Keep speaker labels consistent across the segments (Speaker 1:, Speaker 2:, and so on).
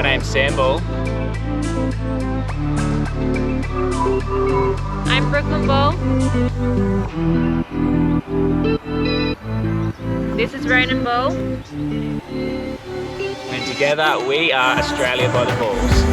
Speaker 1: name's Sam Ball.
Speaker 2: I'm Brooklyn Ball. This is Ronan Ball.
Speaker 1: And together we are Australia by the Balls.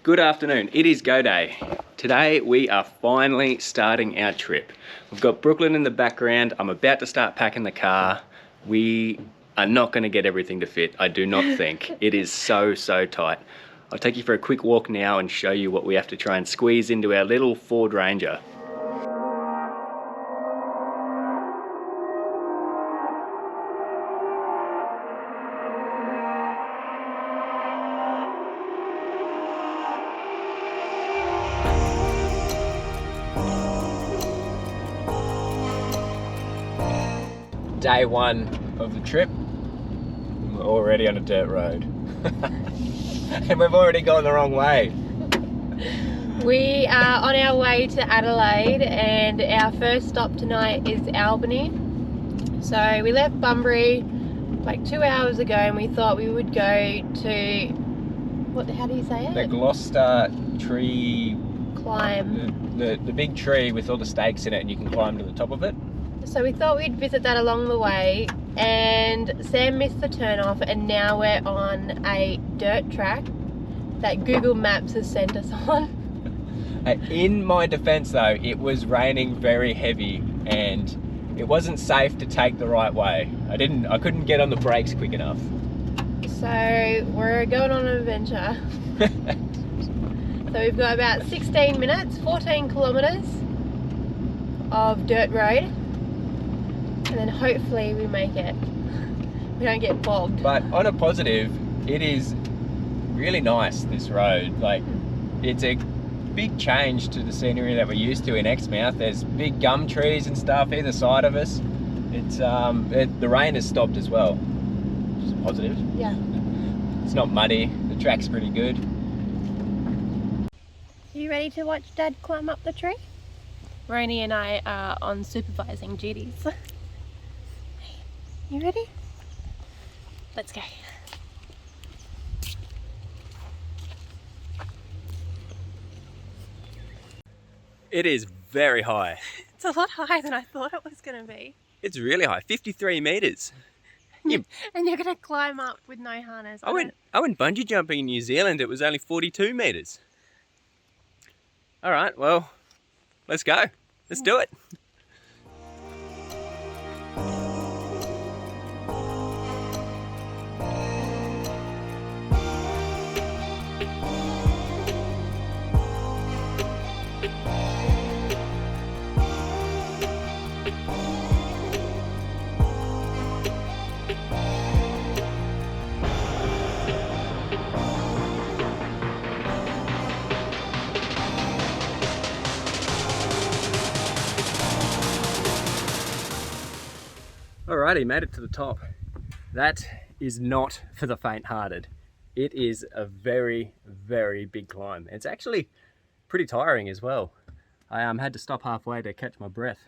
Speaker 1: Good afternoon, it is go day. Today we are finally starting our trip. We've got Brooklyn in the background. I'm about to start packing the car. We are not going to get everything to fit, I do not think. It is so tight. I'll take you for a quick walk now and show you what we have to try and squeeze into our little Ford Ranger. Day one of the trip, we're already on a dirt road. And we've already gone the wrong way.
Speaker 2: We are on our way to Adelaide and our first stop tonight is Albany. So we left Bunbury like 2 hours ago and we thought we would go to, how do you say it?
Speaker 1: The Gloucester Tree.
Speaker 2: Climb.
Speaker 1: The big tree with all the stakes in it and you can climb to the top of it.
Speaker 2: So we thought we'd visit that along the way and Sam missed the turn off and now we're on a dirt track that Google Maps has sent us on.
Speaker 1: In my defense though, it was raining very heavy and it wasn't safe to take the right way. I couldn't get on the brakes quick enough.
Speaker 2: So we're going on an adventure. So we've got about 16 minutes, 14 kilometers of dirt road. And then hopefully we make it. We don't get bogged.
Speaker 1: But on a positive, it is really nice, this road. Like, it's a big change to the scenery that we're used to in Exmouth. There's big gum trees and stuff either side of us. It's the rain has stopped as well, which is a positive.
Speaker 2: Yeah.
Speaker 1: It's not muddy. The track's pretty good.
Speaker 2: You ready to watch Dad climb up the tree? Roni and I are on supervising duties. You ready? Let's go.
Speaker 1: It is very high.
Speaker 2: It's a lot higher than I thought it was going to be.
Speaker 1: It's really high, 53 metres.
Speaker 2: And you're going to climb up with no harness.
Speaker 1: I went bungee jumping in New Zealand, it was only 42 metres. Alright, well, let's go. Let's do it. Alrighty, made it to the top. That is not for the faint-hearted. It is a very big climb. It's actually pretty tiring as well. I had to stop halfway to catch my breath.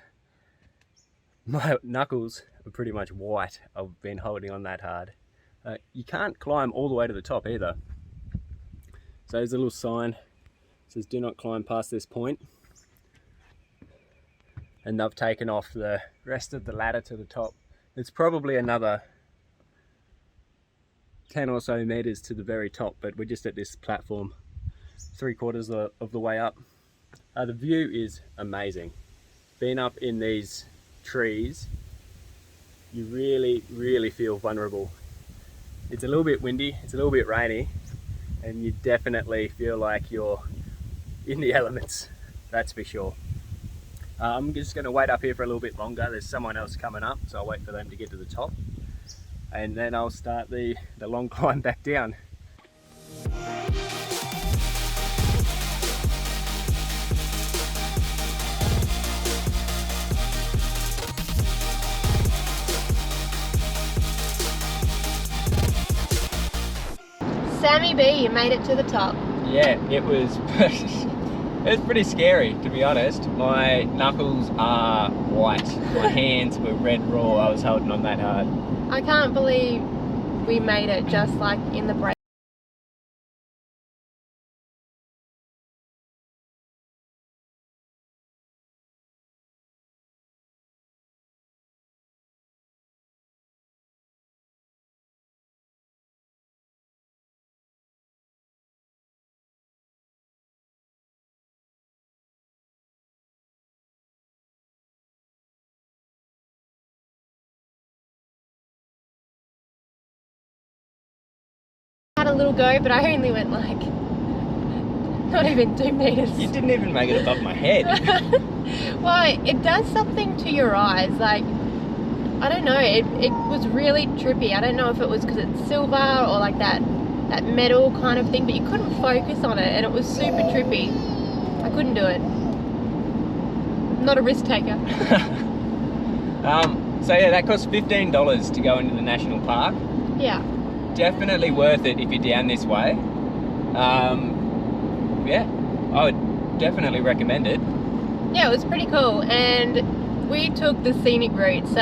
Speaker 1: My knuckles are pretty much white. I've been holding on that hard. You can't climb all the way to the top either. So there's a little sign that says do not climb past this point. And they've taken off the rest of the ladder to the top. It's probably another 10 or so meters to the very top, but we're just at this platform 3/4 of the way up. The view is amazing. Being up in these trees, you really feel vulnerable. It's a little bit windy, it's a little bit rainy, and you definitely feel like you're in the elements, that's for sure. I'm just going to wait up here for a little bit longer. There's someone else coming up, so I'll wait for them to get to the top. And then I'll start the long climb back down.
Speaker 2: Sammy B, you made it to the top.
Speaker 1: Yeah, it was it was pretty scary, to be honest. My knuckles are white. My hands were red raw. I was holding on that hard.
Speaker 2: I can't believe we made it just like in the break. Had a little go, but I only went like not even 2 meters.
Speaker 1: You didn't even make it above my head.
Speaker 2: Well, it does something to your eyes. Like, I don't know, it was really trippy. I don't know if it was because it's silver or like that metal kind of thing, but you couldn't focus on it and it was super trippy. I couldn't do it. Not a risk taker.
Speaker 1: So yeah, that cost $15 to go into the national park.
Speaker 2: Yeah.
Speaker 1: Definitely worth it if you're down this way. Yeah, I would definitely recommend it.
Speaker 2: Yeah, it was pretty cool, and we took the scenic route, so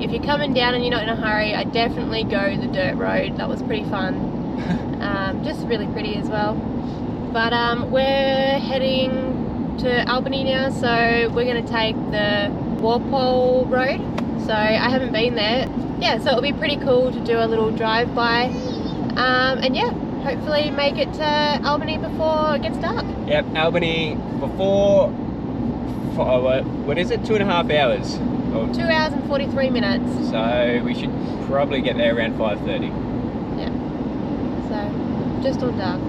Speaker 2: if you're coming down and you're not in a hurry, I definitely go the dirt road. That was pretty fun. Just really pretty as well. But we're heading to Albany now, so we're going to take the Walpole Road. So I haven't been there. Yeah, so it'll be pretty cool to do a little drive-by. And yeah, hopefully make it to Albany before it gets dark.
Speaker 1: Yep, Albany before, what is it, 2.5 hours?
Speaker 2: 2 hours and 43 minutes.
Speaker 1: So we should probably get there around 5:30.
Speaker 2: Yeah, so just on dark.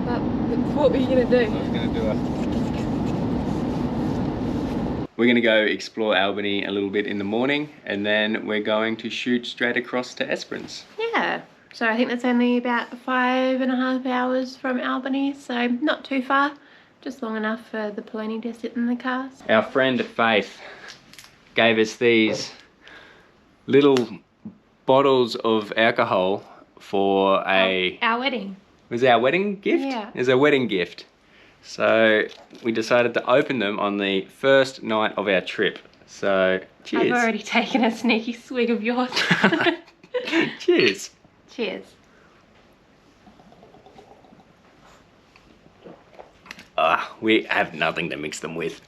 Speaker 2: But what were you going to do?
Speaker 1: I was going to do a... We're going to go explore Albany a little bit in the morning, and then we're going to shoot straight across to Esperance.
Speaker 2: Yeah, so I think that's only about 5.5 hours from Albany, so not too far, just long enough for the pony to sit in the cars.
Speaker 1: Our friend Faith gave us these little bottles of alcohol for
Speaker 2: our wedding.
Speaker 1: Was it our wedding gift?
Speaker 2: Yeah.
Speaker 1: It was a wedding gift. So we decided to open them on the first night of our trip. So cheers.
Speaker 2: I've already taken a sneaky swig of yours.
Speaker 1: Cheers.
Speaker 2: Cheers.
Speaker 1: We have nothing to mix them with.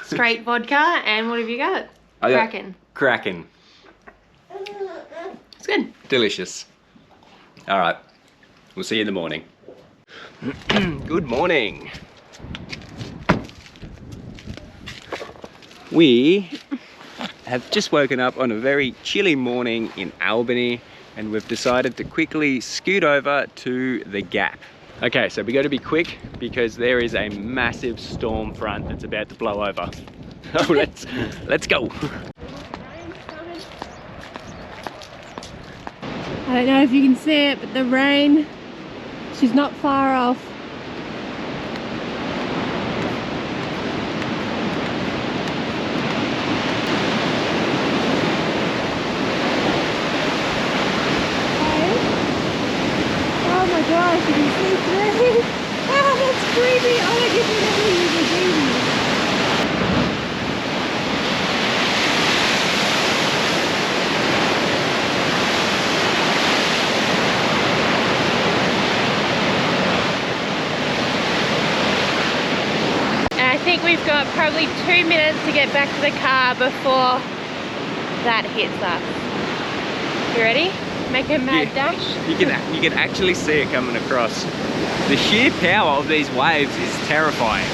Speaker 2: Straight vodka, and what have you got? Kraken.
Speaker 1: Kraken.
Speaker 2: It's good.
Speaker 1: Delicious. All right. We'll see you in the morning. Good morning. We have just woken up on a very chilly morning in Albany, and we've decided to quickly scoot over to the Gap. Okay, so we got to be quick because there is a massive storm front that's about to blow over. So let's go.
Speaker 2: I don't know if you can see it, but the rain, she's not far off. Oh my gosh, you can see through. Oh, that's creepy. Oh, I didn't know you were doing this. I think we've got probably 2 minutes to get back to the car before that hits us. You ready? Make a mad dash?
Speaker 1: You can actually see it coming across. The sheer power of these waves is terrifying.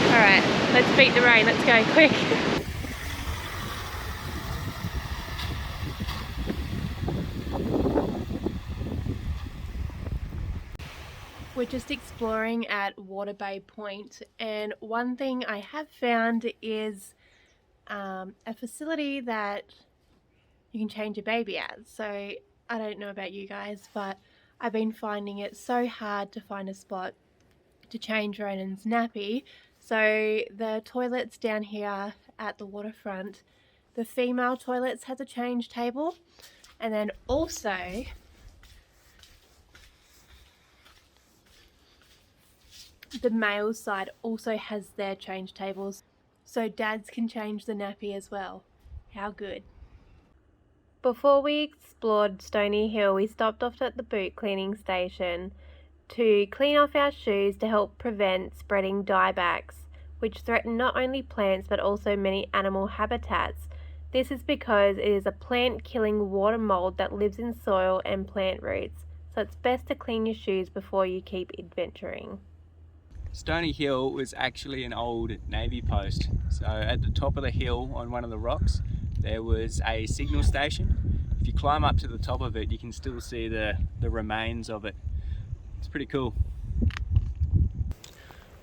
Speaker 2: Alright, let's beat the rain. Let's go, quick. We're just exploring at Water Bay Point, and one thing I have found is a facility that you can change your baby at. So I don't know about you guys, but I've been finding it so hard to find a spot to change Ronan's nappy. So the toilets down here at the waterfront, the female toilets has a change table, and then also the male side also has their change tables, so dads can change the nappy as well. How good. Before we explored Stony Hill, we stopped off at the boot cleaning station to clean off our shoes to help prevent spreading diebacks, which threaten not only plants but also many animal habitats. This is because it is a plant-killing water mold that lives in soil and plant roots, so it's best to clean your shoes before you keep adventuring.
Speaker 1: Stony Hill was actually an old Navy post. So at the top of the hill on one of the rocks, there was a signal station. If you climb up to the top of it, you can still see the remains of it. It's pretty cool.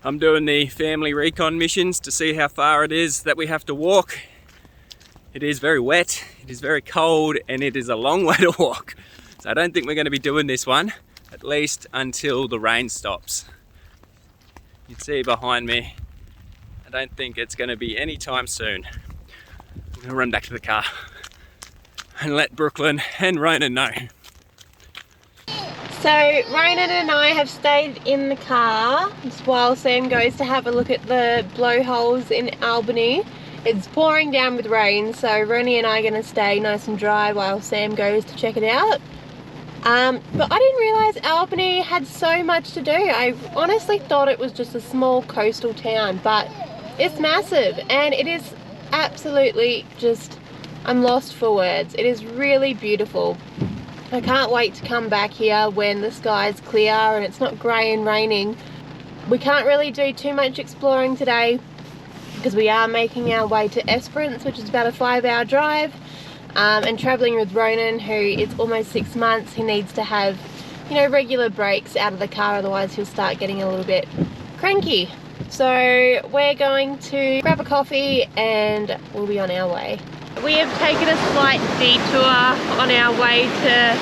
Speaker 1: I'm doing the family recon missions to see how far it is that we have to walk. It is very wet, it is very cold, and it is a long way to walk. So I don't think we're going to be doing this one, at least until the rain stops. You can see behind me, I don't think it's going to be any time soon. I'm going to run back to the car and let Brooklyn and Ronan know.
Speaker 2: So Ronan and I have stayed in the car while Sam goes to have a look at the blowholes in Albany. It's pouring down with rain, so Ronnie and I are going to stay nice and dry while Sam goes to check it out. But I didn't realise Albany had so much to do. I honestly thought it was just a small coastal town, but it's massive and it is absolutely just, I'm lost for words. It is really beautiful. I can't wait to come back here when the sky's clear and it's not grey and raining. We can't really do too much exploring today because we are making our way to Esperance, which is about a 5-hour drive, and travelling with Ronan, who is almost 6 months. He needs to have, you know, regular breaks out of the car, otherwise he'll start getting a little bit cranky. So we're going to grab a coffee and we'll be on our way. We have taken a slight detour on our way to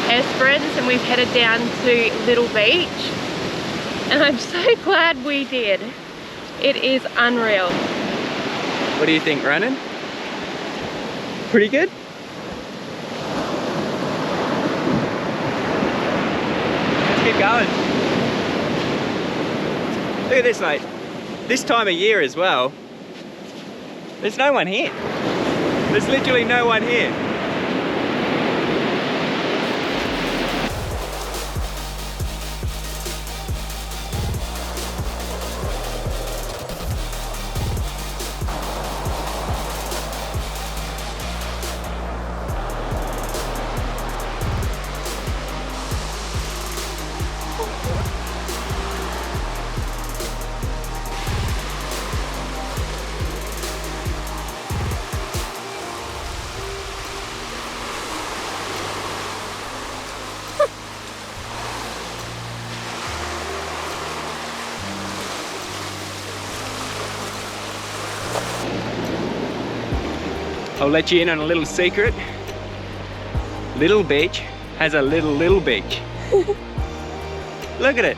Speaker 2: Esperance and we've headed down to Little Beach, and I'm so glad we did. It is unreal.
Speaker 1: What do you think, Ronan? Pretty good? Let's keep going. Look at this, mate. This time of year as well, there's no one here. There's literally no one here. I'll let you in on a little secret. Little Beach has a little beach. Look at it.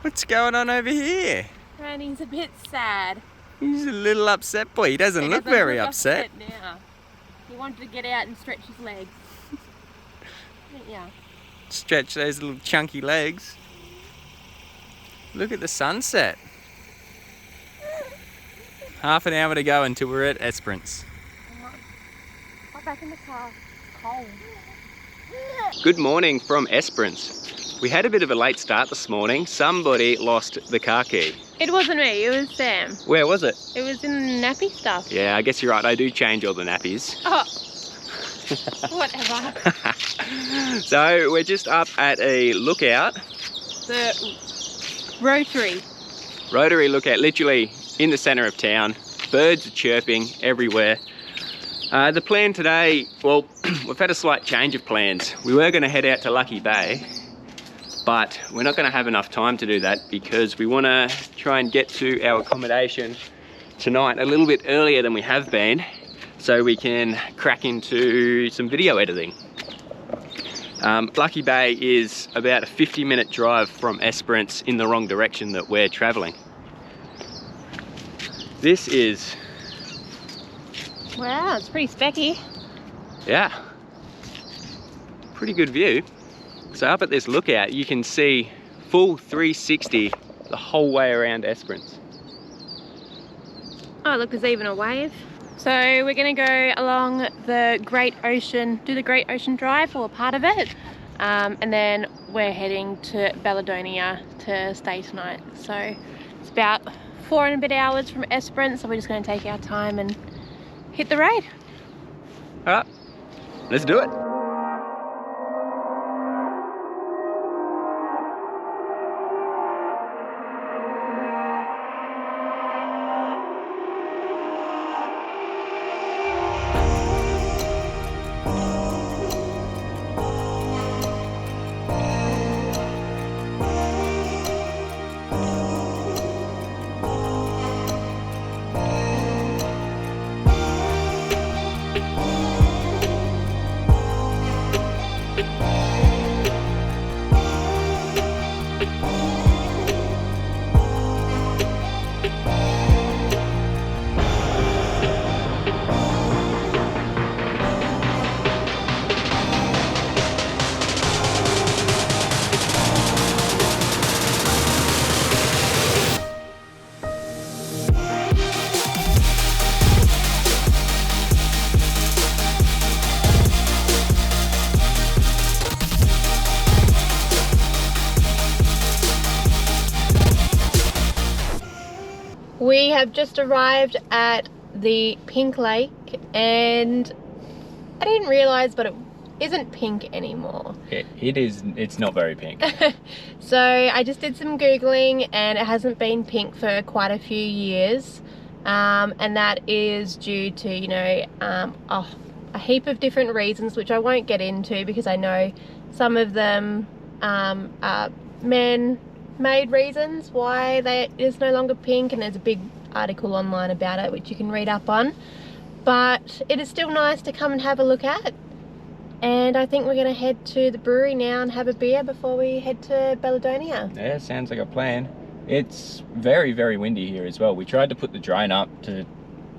Speaker 1: What's going on over here?
Speaker 2: Ronnie's a bit sad.
Speaker 1: He's a little upset boy. He doesn't look very upset.
Speaker 2: Now. He wanted to get out and stretch his legs. Yeah.
Speaker 1: Stretch those little chunky legs. Look at the sunset. Half an hour to go until we're at Esperance.
Speaker 2: Hop back in the car. Cold.
Speaker 1: Good morning from Esperance. We had a bit of a late start this morning. Somebody lost the car key.
Speaker 2: It wasn't me, it was Sam.
Speaker 1: Where was it?
Speaker 2: It was in the nappy stuff.
Speaker 1: Yeah, I guess you're right. I do change all the nappies.
Speaker 2: Oh. Whatever.
Speaker 1: So we're just up at a lookout.
Speaker 2: The Rotary
Speaker 1: lookout, literally in the centre of town. Birds are chirping everywhere. The plan today, well, we've had a slight change of plans. We were going to head out to Lucky Bay, but we're not going to have enough time to do that because we want to try and get to our accommodation tonight a little bit earlier than we have been, so we can crack into some video editing. Lucky Bay is about a 50-minute drive from Esperance in the wrong direction that we're travelling. This is
Speaker 2: Wow, it's pretty specky.
Speaker 1: Yeah, pretty good view. So up at this lookout, you can see full 360 the whole way around Esperance.
Speaker 2: Oh, look, there's even a wave. So we're gonna go along the Great Ocean, do the Great Ocean Drive, or part of it. And then we're heading to Baladonia to stay tonight. So it's about 4 and a bit hours from Esperance, so we're just gonna take our time and hit the road.
Speaker 1: All right, let's do it.
Speaker 2: We have just arrived at the Pink Lake, and I didn't realise, but it isn't pink anymore.
Speaker 1: It is, it's not very pink.
Speaker 2: So I just did some Googling, and it hasn't been pink for quite a few years. And that is due to, you know, a heap of different reasons, which I won't get into because I know some of them are man-made reasons why it is no longer pink, and there's a big article online about it which you can read up on. But it is still nice to come and have a look at, and I think we're going to head to the brewery now and have a beer before we head to Baladonia.
Speaker 1: Yeah, sounds like a plan. It's very, very windy here as well. We tried to put the drone up to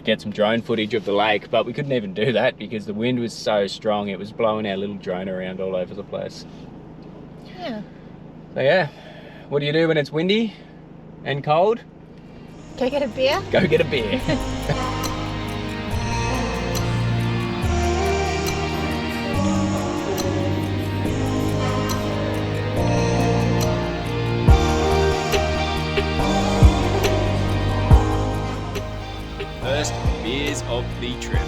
Speaker 1: get some drone footage of the lake, but we couldn't even do that because the wind was so strong. It was blowing our little drone around all over the place.
Speaker 2: Yeah.
Speaker 1: So yeah, what do you do when it's windy and cold?
Speaker 2: Go get a beer?
Speaker 1: Go get a beer. First beers of the trip.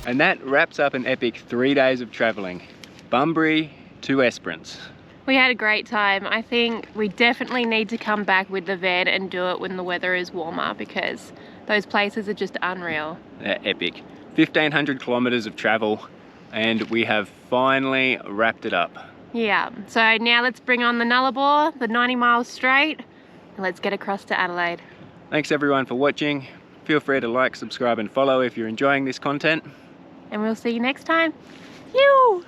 Speaker 1: And that wraps up an epic 3 days of travelling. Bunbury to Esperance.
Speaker 2: We had a great time. I think we definitely need to come back with the van and do it when the weather is warmer, because those places are just unreal.
Speaker 1: They're epic. 1,500 kilometres of travel, and we have finally wrapped it up.
Speaker 2: Yeah, so now let's bring on the Nullarbor, the 90 miles straight, and let's get across to Adelaide.
Speaker 1: Thanks everyone for watching. Feel free to like, subscribe and follow if you're enjoying this content.
Speaker 2: And we'll see you next time. Phew!